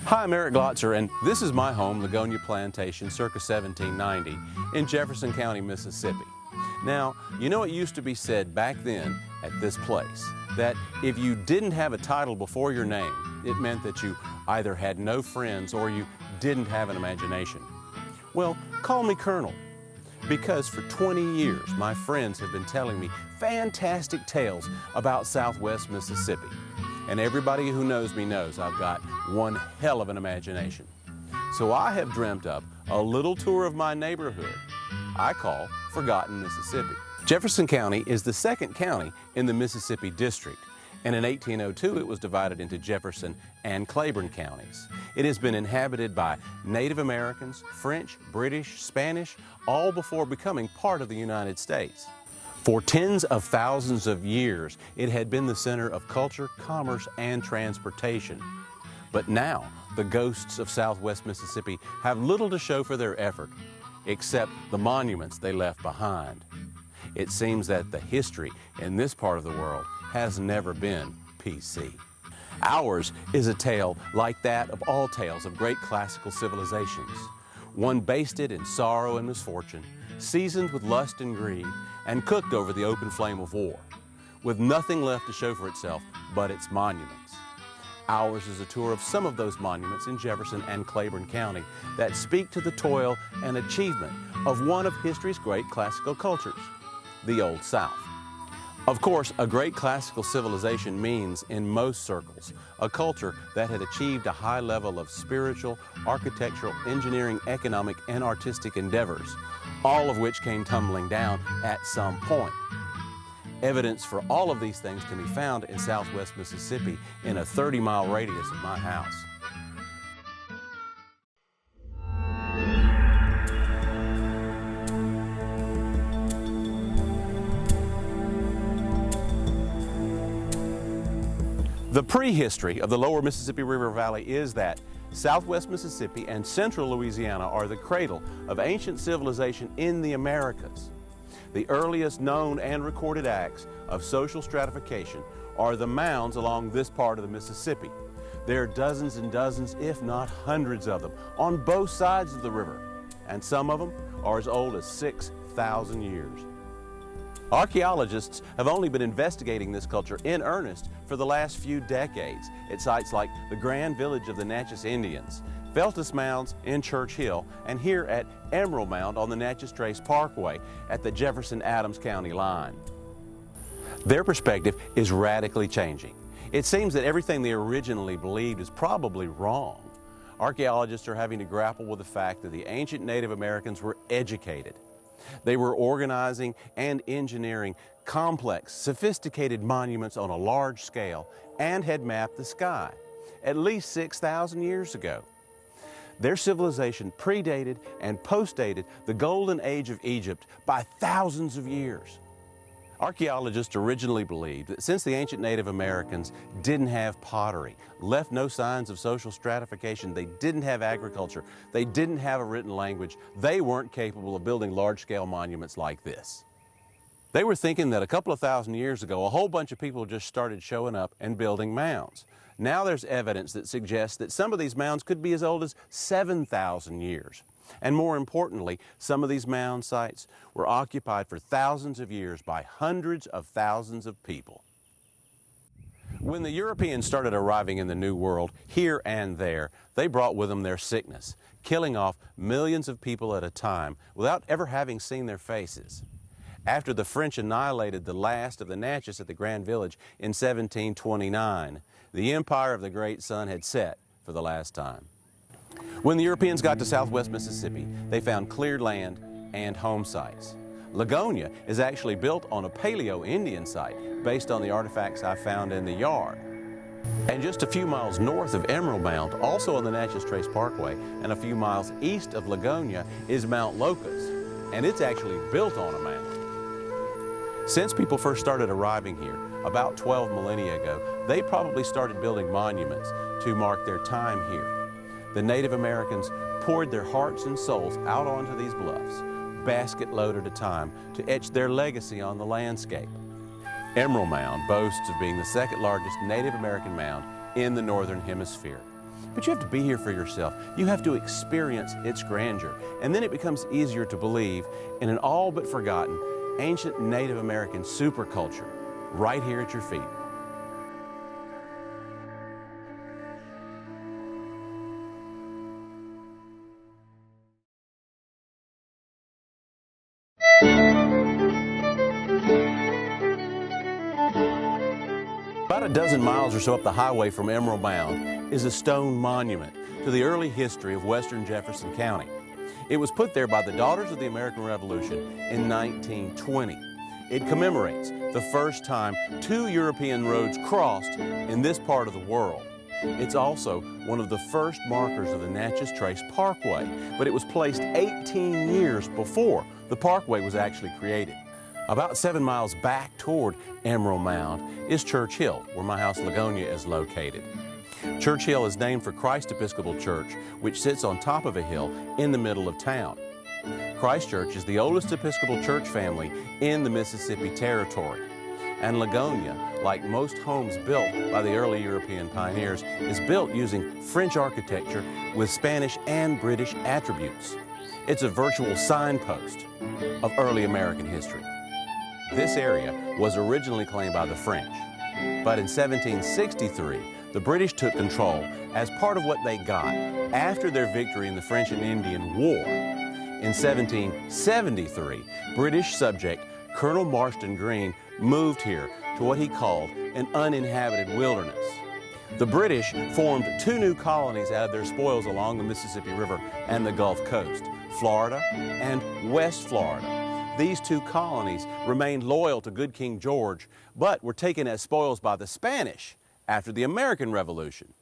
Hi, I'm Eric Glotzer, and this is my home, Ligonia Plantation, circa 1790, in Jefferson County, Mississippi. Now, you know it used to be said back then at this place that if you didn't have a title before your name, it meant that you either had no friends or you didn't have an imagination. Well, call me Colonel, because for 20 years my friends have been telling me fantastic tales about Southwest Mississippi. And everybody who knows me knows I've got one hell of an imagination. So I have dreamt up a little tour of my neighborhood I call Forgotten Mississippi. Jefferson County is the second county in the Mississippi District, and in 1802 it was divided into Jefferson and Claiborne Counties. It has been inhabited by Native Americans, French, British, Spanish, all before becoming part of the United States. For tens of thousands of years, it had been the center of culture, commerce, and transportation. But now, the ghosts of Southwest Mississippi have little to show for their effort, except the monuments they left behind. It seems that the history in this part of the world has never been PC. Ours is a tale like that of all tales of great classical civilizations, one basted in sorrow and misfortune, seasoned with lust and greed, and cooked over the open flame of war, with nothing left to show for itself but its monuments. Ours is a tour of some of those monuments in Jefferson and Claiborne County that speak to the toil and achievement of one of history's great classical cultures, the Old South. Of course, a great classical civilization means, in most circles, a culture that had achieved a high level of spiritual, architectural, engineering, economic, and artistic endeavors, all of which came tumbling down at some point. Evidence for all of these things can be found in Southwest Mississippi in a 30-mile radius of my house. The prehistory of the lower Mississippi River Valley is that Southwest Mississippi and central Louisiana are the cradle of ancient civilization in the Americas. The earliest known and recorded acts of social stratification are the mounds along this part of the Mississippi. There are dozens and dozens, if not hundreds of them, on both sides of the river, and some of them are as old as 6,000 years. Archaeologists have only been investigating this culture in earnest for the last few decades at sites like the Grand Village of the Natchez Indians, Feltus Mounds in Churchill, and here at Emerald Mound on the Natchez Trace Parkway at the Jefferson-Adams County line. Their perspective is radically changing. It seems that everything they originally believed is probably wrong. Archaeologists are having to grapple with the fact that the ancient Native Americans were educated. They were organizing and engineering complex, sophisticated monuments on a large scale and had mapped the sky at least 6,000 years ago. Their civilization predated and postdated the Golden Age of Egypt by thousands of years. Archaeologists originally believed that since the ancient Native Americans didn't have pottery, left no signs of social stratification, they didn't have agriculture, they didn't have a written language, they weren't capable of building large-scale monuments like this. They were thinking that a couple of thousand years ago, a whole bunch of people just started showing up and building mounds. Now there's evidence that suggests that some of these mounds could be as old as 7,000 years. And more importantly, some of these mound sites were occupied for thousands of years by hundreds of thousands of people. When the Europeans started arriving in the New World, here and there, they brought with them their sickness, killing off millions of people at a time without ever having seen their faces. After the French annihilated the last of the Natchez at the Grand Village in 1729, the empire of the Great Sun had set for the last time. When the Europeans got to Southwest Mississippi, they found cleared land and home sites. Ligonia is actually built on a Paleo-Indian site based on the artifacts I found in the yard. And just a few miles north of Emerald Mound, also on the Natchez Trace Parkway, and a few miles east of Ligonia is Mount Locust, and it's actually built on a mound. Since people first started arriving here, about 12 millennia ago, they probably started building monuments to mark their time here. The Native Americans poured their hearts and souls out onto these bluffs, basket load at a time, to etch their legacy on the landscape. Emerald Mound boasts of being the second largest Native American mound in the Northern Hemisphere. But you have to be here for yourself. You have to experience its grandeur. And then it becomes easier to believe in an all but forgotten ancient Native American superculture right here at your feet. About a dozen miles or so up the highway from Emerald Mound is a stone monument to the early history of western Jefferson County. It was put there by the Daughters of the American Revolution in 1920. It commemorates the first time two European roads crossed in this part of the world. It's also one of the first markers of the Natchez Trace Parkway, but it was placed 18 years before the parkway was actually created. About 7 miles back toward Emerald Mound is Churchill, where my house Lagonia is located. Churchill is named for Christ Episcopal Church, which sits on top of a hill in the middle of town. Christ Church is the oldest Episcopal church family in the Mississippi Territory. And Lagonia, like most homes built by the early European pioneers, is built using French architecture with Spanish and British attributes. It's a virtual signpost of early American history. This area was originally claimed by the French, but in 1763, the British took control as part of what they got after their victory in the French and Indian War. In 1773, British subject Colonel Marston Greene moved here to what he called an uninhabited wilderness. The British formed two new colonies out of their spoils along the Mississippi River and the Gulf Coast, Florida and West Florida. These two colonies remained loyal to good King George, but were taken as spoils by the Spanish after the American Revolution.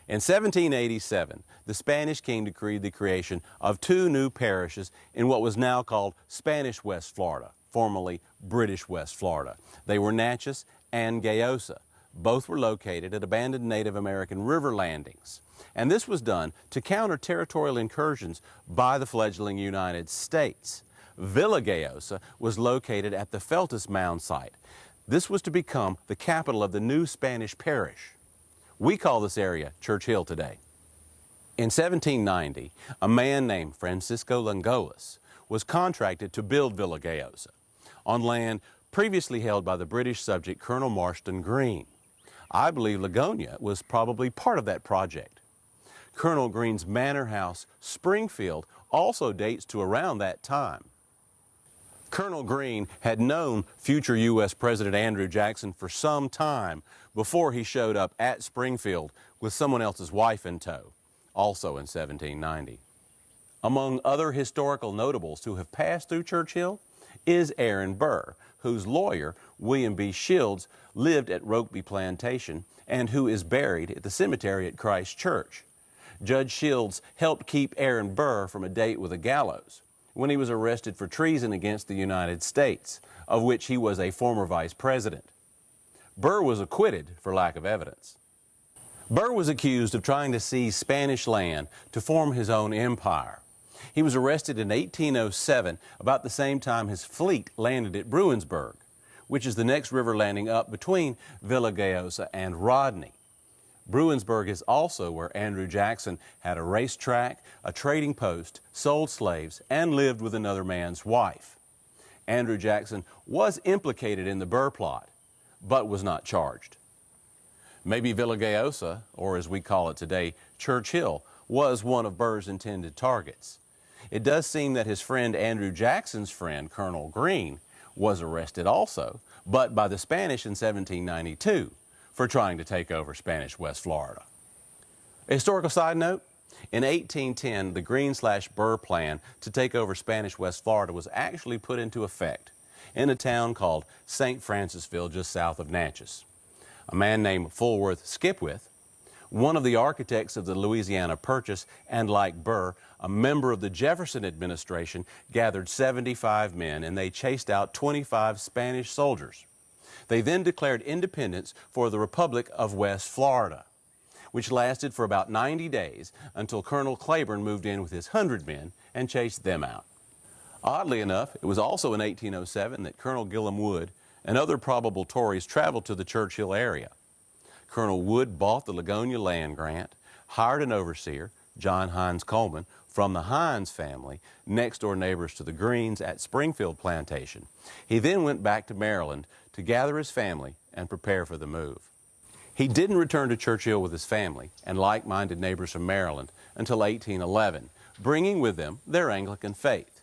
In 1787, the Spanish king decreed the creation of two new parishes in what was now called Spanish West Florida, formerly British West Florida. They were Natchez and Gayosa. Both were located at abandoned Native American river landings. And this was done to counter territorial incursions by the fledgling United States. Villa Gayosa was located at the Feltus Mound site. This was to become the capital of the new Spanish parish. We call this area Churchill today. In 1790, a man named Francisco Langolas was contracted to build Villa Gayosa on land previously held by the British subject Colonel Marston Greene. I believe Lagonia was probably part of that project. Colonel Greene's manor house, Springfield, also dates to around that time. Colonel Greene had known future U.S. President Andrew Jackson for some time before he showed up at Springfield with someone else's wife in tow, also in 1790. Among other historical notables who have passed through Churchill is Aaron Burr, whose lawyer, William B. Shields, lived at Rokeby Plantation and who is buried at the cemetery at Christ Church. Judge Shields helped keep Aaron Burr from a date with a gallows when he was arrested for treason against the United States, of which he was a former vice president. Burr was acquitted for lack of evidence. Burr was accused of trying to seize Spanish land to form his own empire. He was arrested in 1807, about the same time his fleet landed at Bruinsburg, which is the next river landing up between Villa Gayosa and Rodney. Bruinsburg is also where Andrew Jackson had a racetrack, a trading post, sold slaves, and lived with another man's wife. Andrew Jackson was implicated in the Burr plot, but was not charged. Maybe Villa Gayosa, or as we call it today, Churchill, was one of Burr's intended targets. It does seem that his friend Andrew Jackson's friend, Colonel Greene, was arrested also, but by the Spanish in 1792 for trying to take over Spanish West Florida. A historical side note, in 1810, the Greene/Burr plan to take over Spanish West Florida was actually put into effect in a town called St. Francisville, just south of Natchez. A man named Fulworth Skipwith, one of the architects of the Louisiana Purchase, and like Burr, a member of the Jefferson administration, gathered 75 men and they chased out 25 Spanish soldiers. They then declared independence for the Republic of West Florida, which lasted for about 90 days until Colonel Claiborne moved in with his 100 men and chased them out. Oddly enough, it was also in 1807 that Colonel Gillum Wood and other probable Tories traveled to the Churchill area. Colonel Wood bought the Lagonia land grant, hired an overseer, John Hines Coleman, from the Hines family, next door neighbors to the Greens at Springfield Plantation. He then went back to Maryland to gather his family and prepare for the move. He didn't return to Churchill with his family and like-minded neighbors from Maryland until 1811, bringing with them their Anglican faith.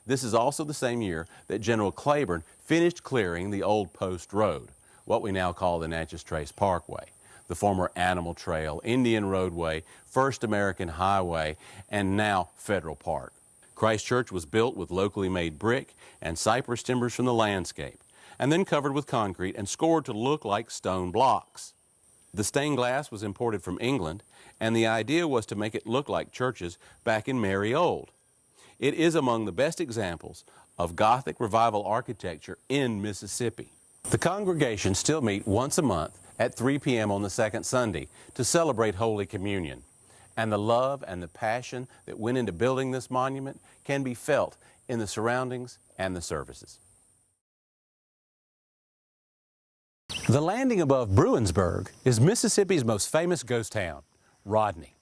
This is also the same year that General Claiborne finished clearing the old post road, what we now call the Natchez Trace Parkway, the former Animal Trail, Indian Roadway, First American Highway, and now Federal Park. Christ Church was built with locally made brick and cypress timbers from the landscape, and then covered with concrete and scored to look like stone blocks. The stained glass was imported from England, and the idea was to make it look like churches back in Merry Old. It is among the best examples of Gothic revival architecture in Mississippi. The congregation still meet once a month at 3 p.m. on the second Sunday to celebrate Holy Communion. And the love and the passion that went into building this monument can be felt in the surroundings and the services. The landing above Bruinsburg is Mississippi's most famous ghost town, Rodney.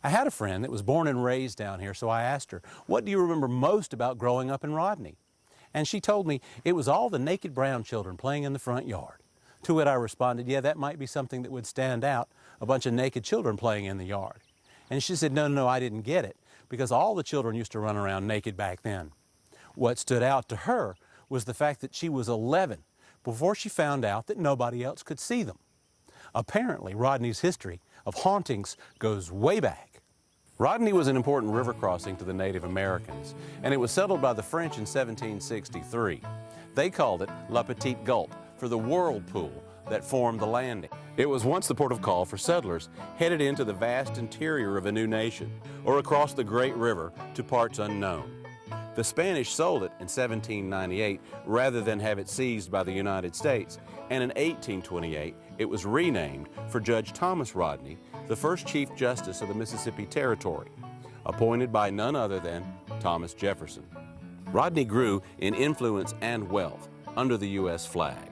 I had a friend that was born and raised down here, so I asked her, "What do you remember most about growing up in Rodney?" And she told me it was all the naked brown children playing in the front yard. To it I responded, "Yeah, that might be something that would stand out, a bunch of naked children playing in the yard." And she said, no, I didn't get it, because all the children used to run around naked back then. What stood out to her was the fact that she was 11 before she found out that nobody else could see them. Apparently, Rodney's history of hauntings goes way back. Rodney was an important river crossing to the Native Americans, and it was settled by the French in 1763. They called it La Petite Gulp for the whirlpool that formed the landing. It was once the port of call for settlers headed into the vast interior of a new nation or across the great river to parts unknown. The Spanish sold it in 1798 rather than have it seized by the United States, and in 1828 it was renamed for Judge Thomas Rodney, the first Chief Justice of the Mississippi Territory, appointed by none other than Thomas Jefferson. Rodney grew in influence and wealth under the U.S. flag.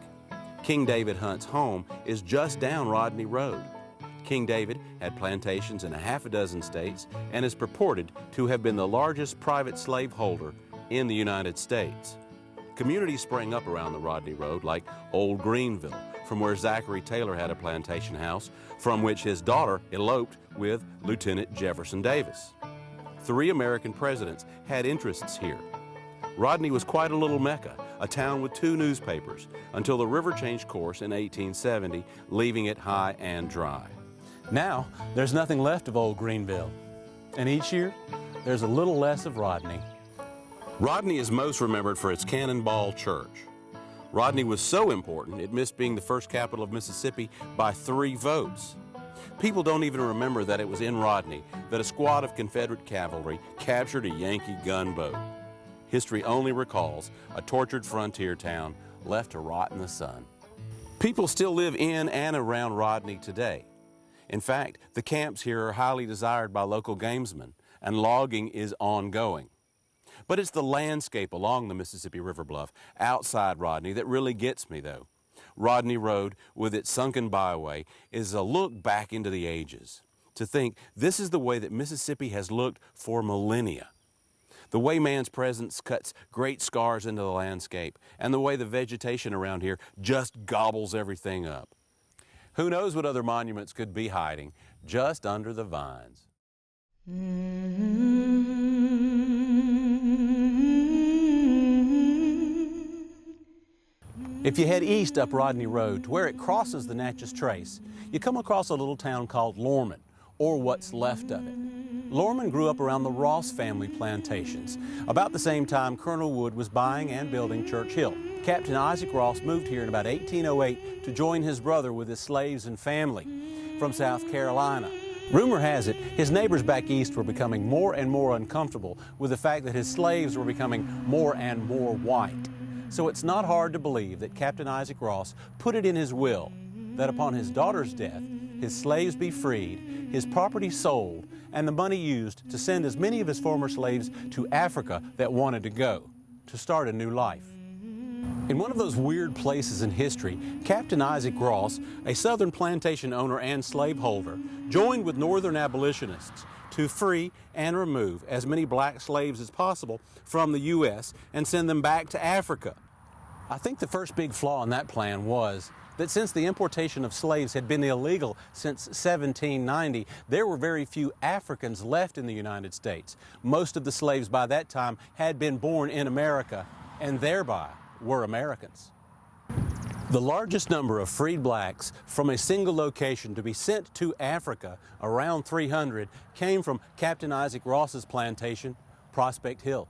King David Hunt's home is just down Rodney Road. King David had plantations in a half a dozen states and is purported to have been the largest private slaveholder in the United States. Communities sprang up around the Rodney Road like Old Greenville, from where Zachary Taylor had a plantation house, from which his daughter eloped with Lieutenant Jefferson Davis. 3 American presidents had interests here. Rodney was quite a little mecca, a town with 2 newspapers, until the river changed course in 1870, leaving it high and dry. Now, there's nothing left of Old Greenville, and each year, there's a little less of Rodney. Rodney is most remembered for its Cannonball Church. Rodney was so important, it missed being the first capital of Mississippi by 3 votes. People don't even remember that it was in Rodney that a squad of Confederate cavalry captured a Yankee gunboat. History only recalls a tortured frontier town left to rot in the sun. People still live in and around Rodney today. In fact, the camps here are highly desired by local gamesmen, and logging is ongoing. But it's the landscape along the Mississippi River bluff outside Rodney that really gets me, though. Rodney Road, with its sunken byway, is a look back into the ages. To think this is the way that Mississippi has looked for millennia. The way man's presence cuts great scars into the landscape, and the way the vegetation around here just gobbles everything up. Who knows what other monuments could be hiding just under the vines? If you head east up Rodney Road to where it crosses the Natchez Trace, you come across a little town called Lorman, or what's left of it. Lorman grew up around the Ross family plantations. About the same time Colonel Wood was buying and building Churchill. Captain Isaac Ross moved here in about 1808 to join his brother with his slaves and family from South Carolina. Rumor has it his neighbors back east were becoming more and more uncomfortable with the fact that his slaves were becoming more and more white. So it's not hard to believe that Captain Isaac Ross put it in his will that upon his daughter's death, his slaves be freed, his property sold, and the money used to send as many of his former slaves to Africa that wanted to go, to start a new life. In one of those weird places in history, Captain Isaac Ross, a southern plantation owner and slaveholder, joined with northern abolitionists to free and remove as many black slaves as possible from the U.S. and send them back to Africa. I think the first big flaw in that plan was that since the importation of slaves had been illegal since 1790, there were very few Africans left in the United States. Most of the slaves by that time had been born in America and thereby were Americans. The largest number of freed blacks from a single location to be sent to Africa, around 300, came from Captain Isaac Ross's plantation, Prospect Hill.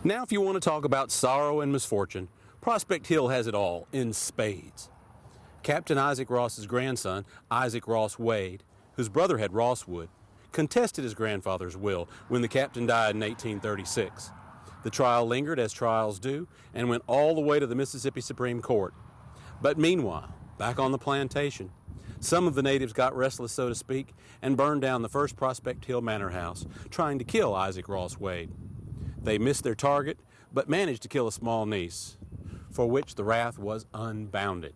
Now, if you want to talk about sorrow and misfortune, Prospect Hill has it all in spades. Captain Isaac Ross's grandson, Isaac Ross Wade, whose brother had Rosswood, contested his grandfather's will when the captain died in 1836. The trial lingered, as trials do, and went all the way to the Mississippi Supreme Court. But meanwhile, back on the plantation, some of the natives got restless, so to speak, and burned down the first Prospect Hill manor house, trying to kill Isaac Ross Wade. They missed their target, but managed to kill a small niece, for which the wrath was unbounded.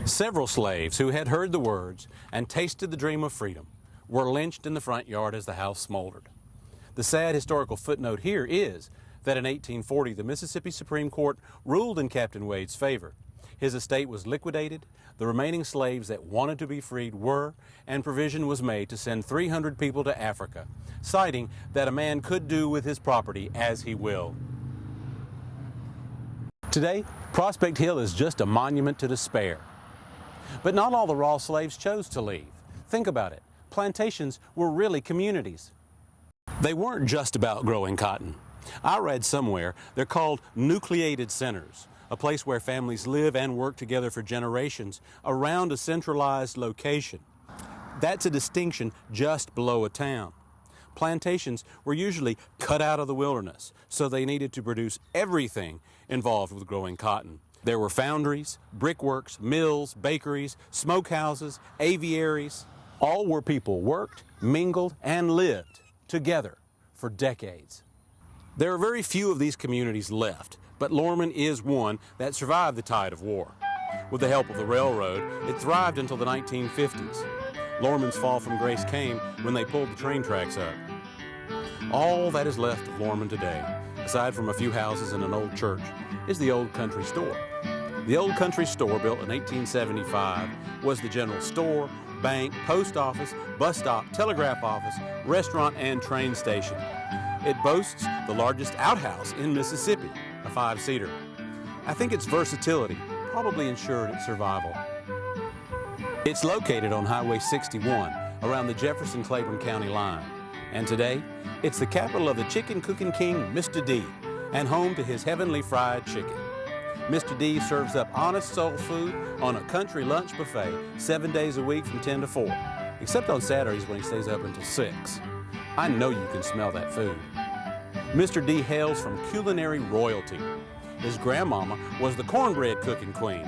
Several slaves who had heard the words and tasted the dream of freedom were lynched in the front yard as the house smoldered. The sad historical footnote here is that in 1840, the Mississippi Supreme Court ruled in Captain Wade's favor. His estate was liquidated, the remaining slaves that wanted to be freed were, and provision was made to send 300 people to Africa, citing that a man could do with his property as he will. Today, Prospect Hill is just a monument to despair. But not all the raw slaves chose to leave. Think about it. Plantations were really communities. They weren't just about growing cotton. I read somewhere they're called nucleated centers, a place where families live and work together for generations around a centralized location. That's a distinction just below a town. Plantations were usually cut out of the wilderness, so they needed to produce everything involved with growing cotton. There were foundries, brickworks, mills, bakeries, smokehouses, aviaries, all where people worked, mingled, and lived together for decades. There are very few of these communities left, but Lorman is one that survived the tide of war. With the help of the railroad, it thrived until the 1950s. Lorman's fall from grace came when they pulled the train tracks up. All that is left of Lorman today, aside from a few houses and an old church, is the Old Country Store. The Old Country Store, built in 1875, was the general store, bank, post office, bus stop, telegraph office, restaurant, and train station. It boasts the largest outhouse in Mississippi, a 5-seater. I think its versatility probably ensured its survival. It's located on Highway 61, around the Jefferson and Claiborne County line. And today, it's the capital of the chicken cooking king, Mr.D, and home to his heavenly fried chicken. Mr.D serves up honest soul food on a country lunch buffet 7 days a week from 10 to 4, except on Saturdays when he stays up until 6. I know you can smell that food. Mr.D hails from culinary royalty. His grandmama was the cornbread cooking queen,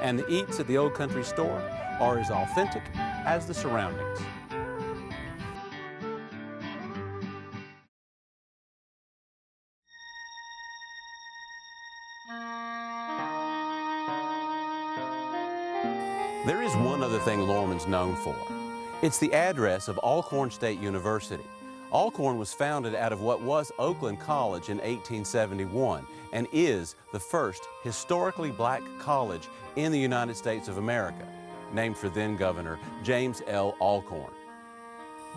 and the eats at the Old Country Store are as authentic as the surroundings. There is one other thing Lorman's known for. It's the address of Alcorn State University. Alcorn was founded out of what was Oakland College in 1871 and is the first historically black college in the United States of America, named for then Governor James L. Alcorn.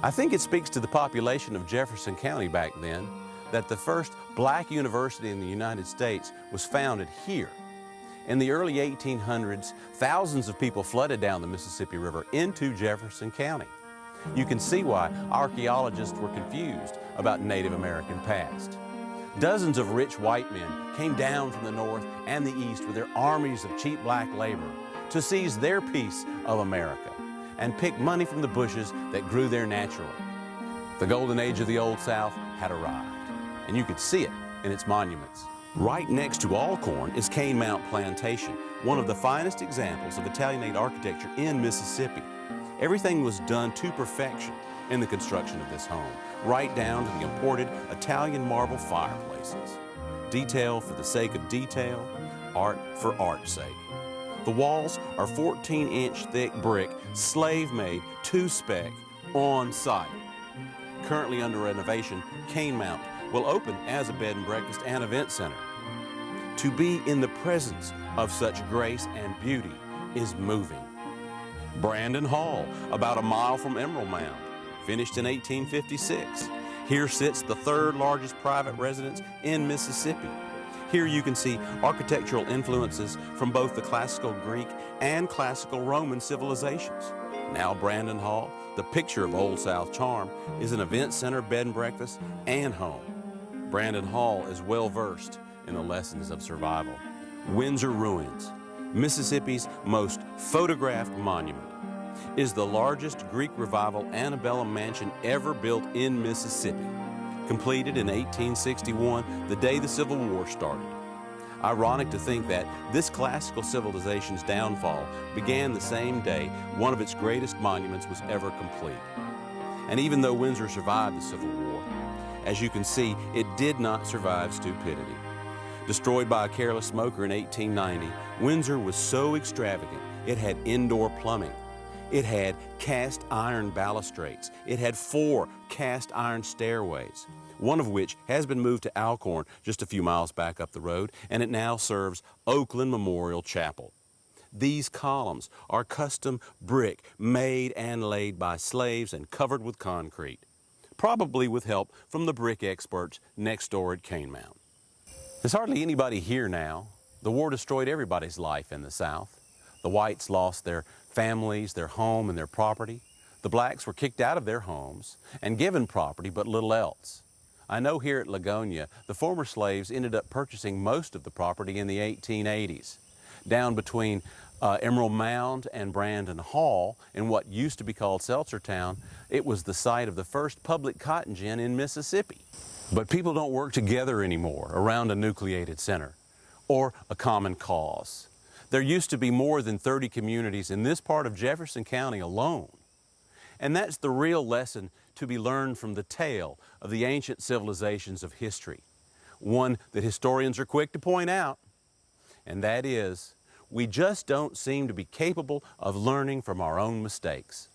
I think it speaks to the population of Jefferson County back then that the first black university in the United States was founded here. In the early 1800s, thousands of people flooded down the Mississippi River into Jefferson County. You can see why archaeologists were confused about Native American past. Dozens of rich white men came down from the north and the east with their armies of cheap black labor to seize their piece of America and pick money from the bushes that grew there naturally. The golden age of the Old South had arrived, and you could see it in its monuments. Right next to Alcorn is Cane Mount Plantation, one of the finest examples of Italianate architecture in Mississippi. Everything was done to perfection in the construction of this home, right down to the imported Italian marble fireplaces. Detail for the sake of detail, art for art's sake. The walls are 14-inch thick brick, slave-made, two-spec, on site. Currently under renovation, Cane Mount will open as a bed and breakfast and event center. To be in the presence of such grace and beauty is moving. Brandon Hall, about a mile from Emerald Mound, finished in 1856. Here sits the third largest private residence in Mississippi. Here you can see architectural influences from both the classical Greek and classical Roman civilizations. Now Brandon Hall, the picture of Old South charm, is an event center, bed and breakfast, and home. Brandon Hall is well versed in the lessons of survival. Windsor Ruins, Mississippi's most photographed monument, is the largest Greek Revival antebellum mansion ever built in Mississippi. Completed in 1861, the day the Civil War started. Ironic to think that this classical civilization's downfall began the same day one of its greatest monuments was ever complete. And even though Windsor survived the Civil War, as you can see, it did not survive stupidity. Destroyed by a careless smoker in 1890, Windsor was so extravagant it had indoor plumbing. It had cast iron balustrades. It had 4 cast iron stairways, one of which has been moved to Alcorn just a few miles back up the road, and it now serves Oakland Memorial Chapel. These columns are custom brick made and laid by slaves and covered with concrete, probably with help from the brick experts next door at Cane Mount. There's hardly anybody here now. The war destroyed everybody's life in the South. The whites lost their families, their home, and their property. The blacks were kicked out of their homes and given property but little else. I know here at Ligonia, the former slaves ended up purchasing most of the property in the 1880s. Down between Emerald Mound and Brandon Hall, in what used to be called Seltzertown, it was the site of the first public cotton gin in Mississippi. But people don't work together anymore around a nucleated center or a common cause. There used to be more than 30 communities in this part of Jefferson County alone. And that's the real lesson to be learned from the tale of the ancient civilizations of history. One that historians are quick to point out, and that is, we just don't seem to be capable of learning from our own mistakes.